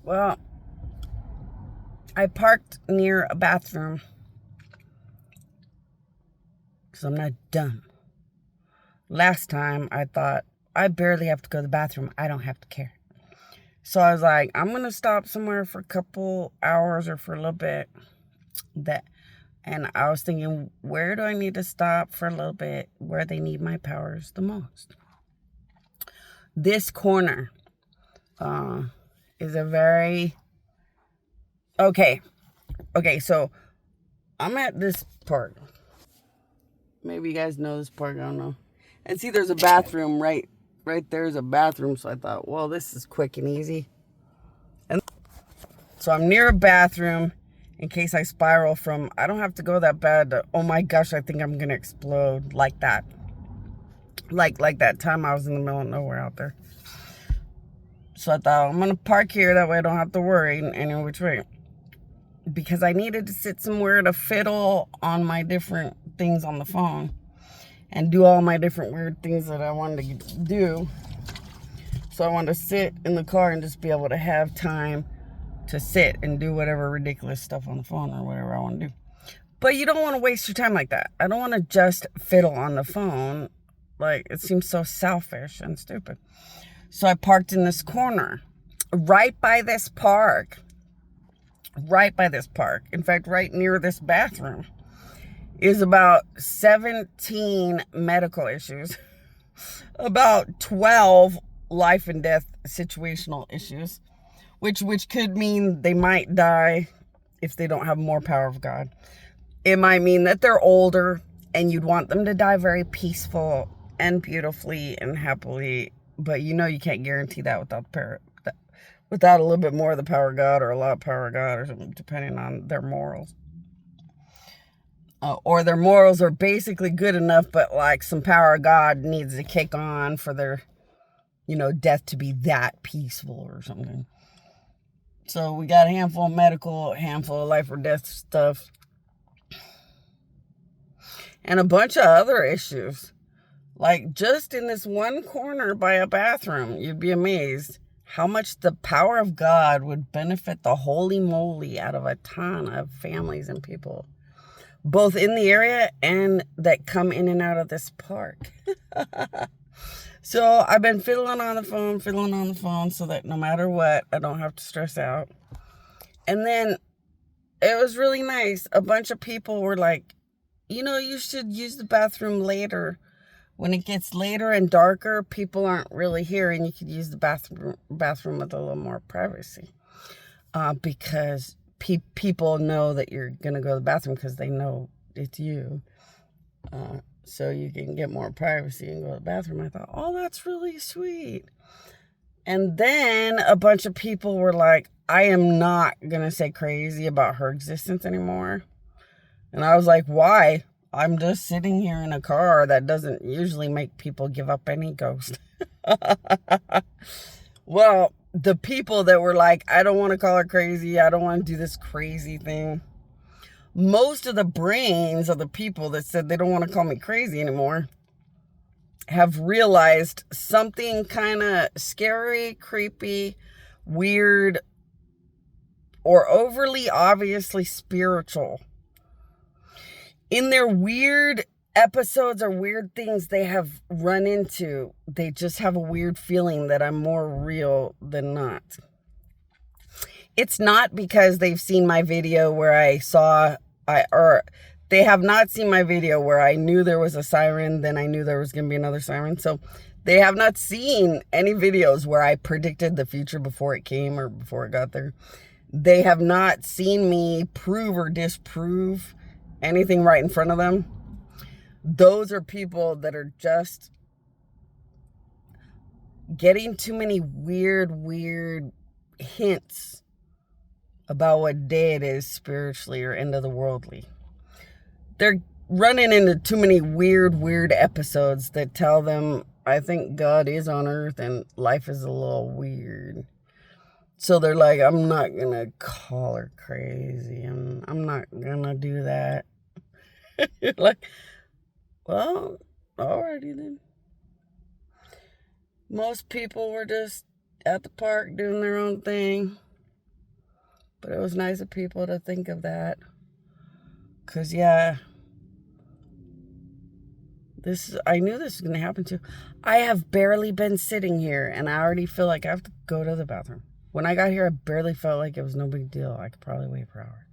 Well, I parked near a bathroom because I'm not dumb. Last time I thought, I barely have to go to the bathroom. I don't have to care. So I was like, I'm going to stop somewhere for a couple hours or for a little bit. And I was thinking, where do I need to stop for a little bit where they need my powers the most? This corner is a very... Okay, so I'm at this park. Maybe you guys know this park, I don't know. And see, there's a bathroom right there's a bathroom. So I thought, well, this is quick and easy. And so I'm near a bathroom in case I spiral from, I don't have to go that bad to, oh my gosh, I think I'm going to explode like that. Like that time I was in the middle of nowhere out there. So I thought, I'm going to park here. That way I don't have to worry any which way. Because I needed to sit somewhere to fiddle on my different things on the phone. And do all my different weird things that I wanted to do. So I wanted to sit in the car and just be able to have time to sit and do whatever ridiculous stuff on the phone or whatever I want to do. But you don't want to waste your time like that. I don't want to just fiddle on the phone. Like, it seems so selfish and stupid. So I parked in this corner, right by this park. In fact, right near this bathroom is about 17 medical issues, about 12 life and death situational issues, which could mean they might die if they don't have more power of God. It might mean that they're older and you'd want them to die very peaceful and beautifully and happily, but you can't guarantee that without a little bit more of the power of God or a lot of power of God or something, depending on their morals. Or their morals are basically good enough, but like some power of God needs to kick on for their, death to be that peaceful or something. So we got a handful of medical, handful of life or death stuff, and a bunch of other issues. Like just in this one corner by a bathroom, you'd be amazed how much the power of God would benefit the holy moly out of a ton of families and people, both in the area and that come in and out of this park. So I've been fiddling on the phone so that no matter what, I don't have to stress out. And then it was really nice. A bunch of people were like, you should use the bathroom later. When it gets later and darker, people aren't really here, and you could use the bathroom with a little more privacy. Because people know that you're going to go to the bathroom because they know it's you. So you can get more privacy and go to the bathroom. I thought, oh, that's really sweet. And then a bunch of people were like, I am not going to say crazy about her existence anymore. And I was like, why? I'm just sitting here in a car that doesn't usually make people give up any ghost. Well, the people that were like, I don't want to call her crazy. I don't want to do this crazy thing. Most of the brains of the people that said they don't want to call me crazy anymore have realized something kind of scary, creepy, weird, or overly obviously spiritual. In their weird episodes or weird things they have run into, they just have a weird feeling that I'm more real than not. It's not because they've seen my video where they have not seen my video where I knew there was a siren, then I knew there was going to be another siren. So they have not seen any videos where I predicted the future before it came or before it got there. They have not seen me prove or disprove anything right in front of them. Those are people that are just getting too many weird hints about what day it is spiritually or end of the worldly. They're running into too many weird episodes that tell them, I think God is on earth and life is a little weird. So they're like, I'm not going to call her crazy. I'm not going to do that. You're like, well, alrighty then. Most people were just at the park doing their own thing. But it was nice of people to think of that. Because, yeah, I knew this was going to happen too. I have barely been sitting here, and I already feel like I have to go to the bathroom. When I got here, I barely felt like it was no big deal. I could probably wait for hours.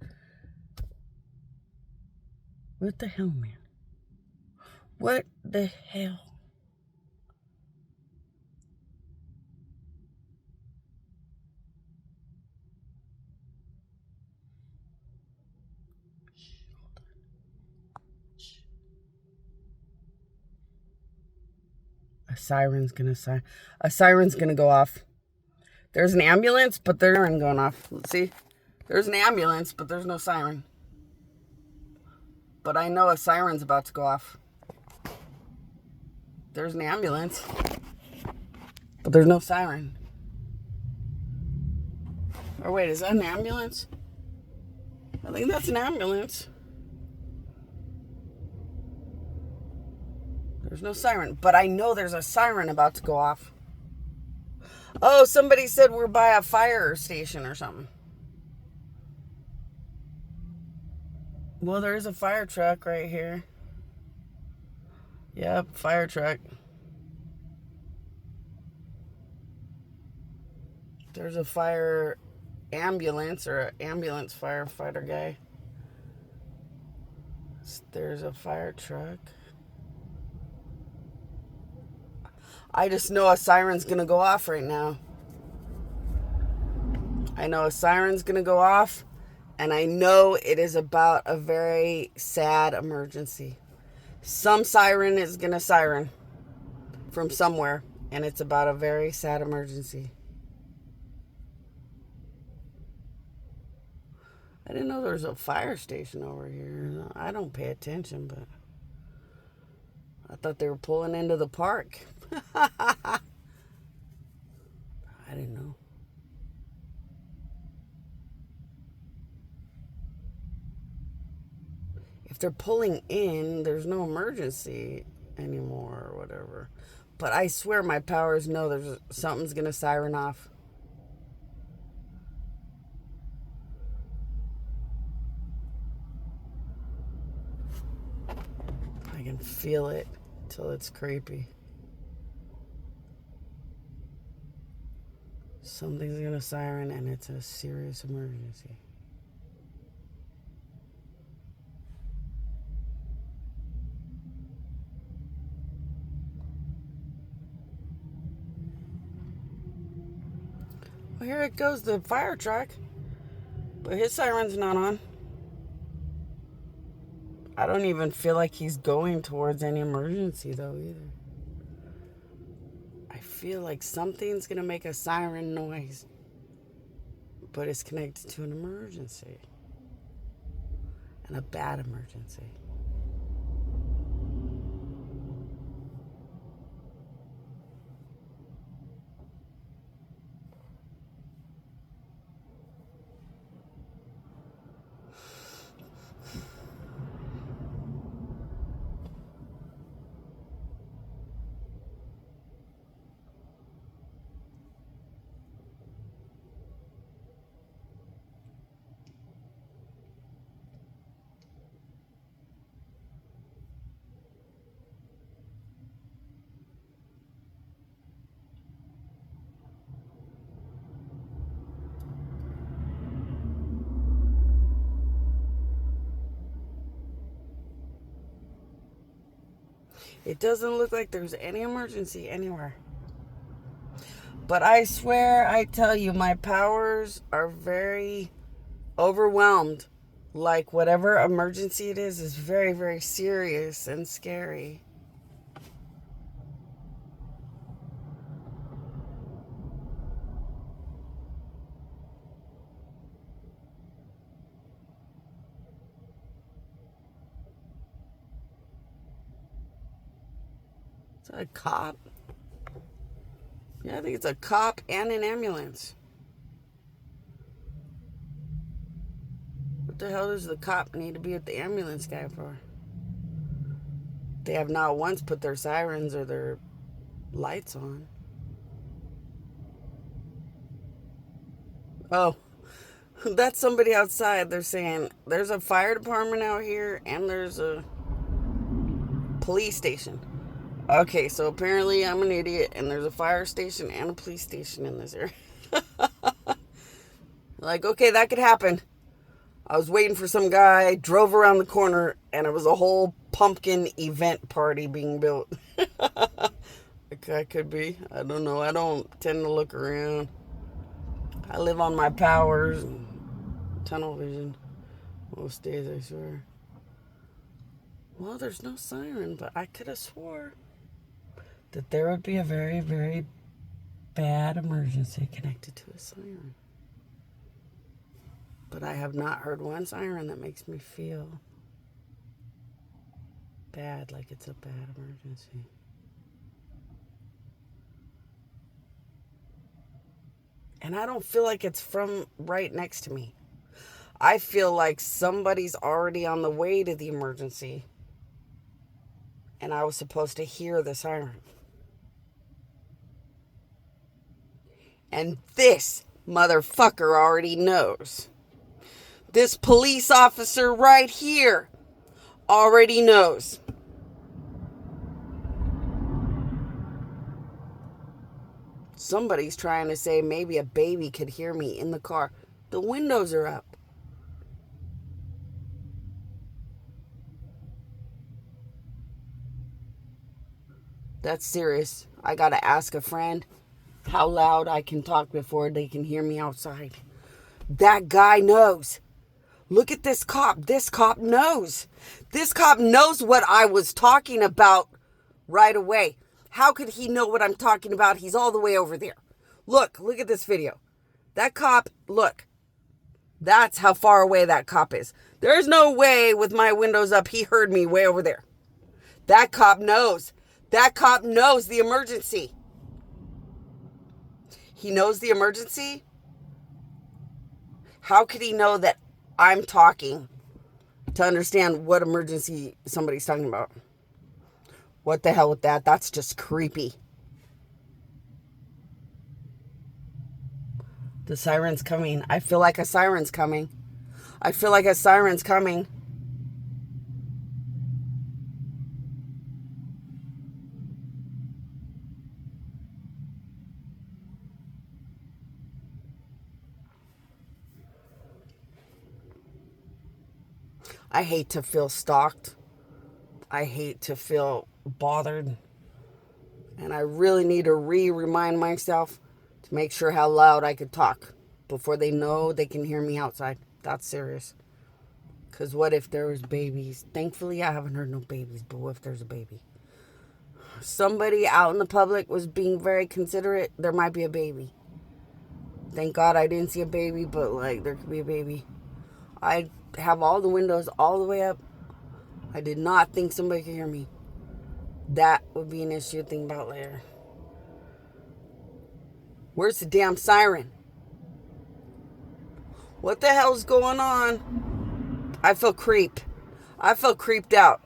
What the hell, man? What the hell? A siren's gonna go off. There's an ambulance, but there's a siren going off. Let's see. There's an ambulance, but there's no siren. But I know a siren's about to go off. There's an ambulance, but there's no siren. Or wait, is that an ambulance? I think that's an ambulance. There's no siren, but I know there's a siren about to go off. Oh, somebody said we're by a fire station or something. Well, there's a fire truck right here. Yep, fire truck. There's a fire ambulance or an ambulance firefighter guy. There's a fire truck. I just know a siren's going to go off right now. I know a siren's going to go off, and I know it is about a very sad emergency. Some siren is going to siren from somewhere, and it's about a very sad emergency. I didn't know there was a fire station over here. I don't pay attention, but I thought they were pulling into the park. I didn't know. If they're pulling in, there's no emergency anymore or whatever. But I swear my powers know something's going to siren off. I can feel it till it's creepy. Something's going to siren, and it's a serious emergency. Well, here it goes, the fire truck. But his siren's not on. I don't even feel like he's going towards any emergency, though, either. I feel like something's going to make a siren noise, but it's connected to an emergency. And a bad emergency. It doesn't look like there's any emergency anywhere. But I swear, I tell you, my powers are very overwhelmed. Like whatever emergency it is very, very serious and scary. Is that a cop? Yeah, I think it's a cop and an ambulance. What the hell does the cop need to be with the ambulance guy for? They have not once put their sirens or their lights on. Oh, That's somebody outside. They're saying there's a fire department out here and there's a police station. Okay, so apparently I'm an idiot and there's a fire station and a police station in this area. Like, okay, that could happen. I was waiting for some guy, drove around the corner, and it was a whole pumpkin event party being built. That could be. I don't know. I don't tend to look around. I live on my powers and tunnel vision most days, I swear. Well, there's no siren, but I could have swore that there would be a very, very bad emergency connected to a siren. But I have not heard one siren that makes me feel bad, like it's a bad emergency. And I don't feel like it's from right next to me. I feel like somebody's already on the way to the emergency. And I was supposed to hear the siren. And this motherfucker already knows. This police officer right here already knows. Somebody's trying to say maybe a baby could hear me in the car. The windows are up. That's serious. I gotta ask a friend how loud I can talk before they can hear me outside. That guy knows. Look at this cop. This cop knows. This cop knows what I was talking about right away. How could he know what I'm talking about? He's all the way over there. Look at this video. That cop, look. That's how far away that cop is. There's no way with my windows up he heard me way over there. That cop knows. That cop knows the emergency. He knows the emergency? How could he know that I'm talking to understand what emergency somebody's talking about? What the hell with that? That's just creepy. The siren's coming. I feel like a siren's coming. I feel like a siren's coming. I hate to feel stalked. I hate to feel bothered. And I really need to remind myself to make sure how loud I could talk before they know they can hear me outside. That's serious. Because what if there was babies? Thankfully, I haven't heard no babies, but what if there's a baby? Somebody out in the public was being very considerate. There might be a baby. Thank God I didn't see a baby, but like there could be a baby. I have all the windows all the way up. I did not think somebody could hear me. That would be an issue to think about later. Where's the damn siren? What the hell's going on? I feel creeped. I feel creeped out.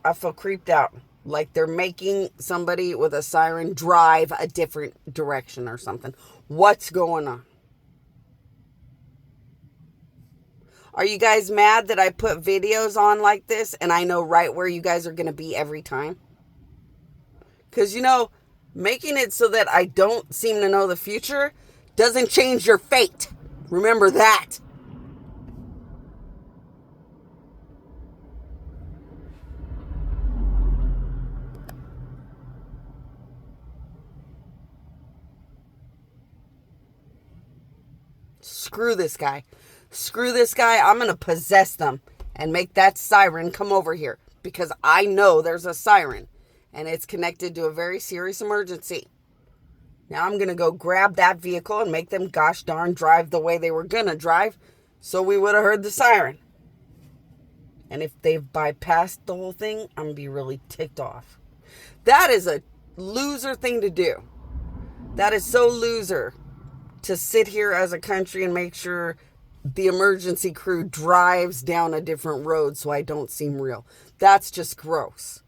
Like they're making somebody with a siren drive a different direction or something. What's going on? Are you guys mad that I put videos on like this and I know right where you guys are going to be every time? Because, making it so that I don't seem to know the future doesn't change your fate. Remember that. Screw this guy. I'm going to possess them and make that siren come over here because I know there's a siren and it's connected to a very serious emergency. Now I'm going to go grab that vehicle and make them gosh darn drive the way they were going to drive so we would have heard the siren. And if they've bypassed the whole thing, I'm going to be really ticked off. That is a loser thing to do. That is so loser to sit here as a country and make sure the emergency crew drives down a different road so I don't seem real. That's just gross.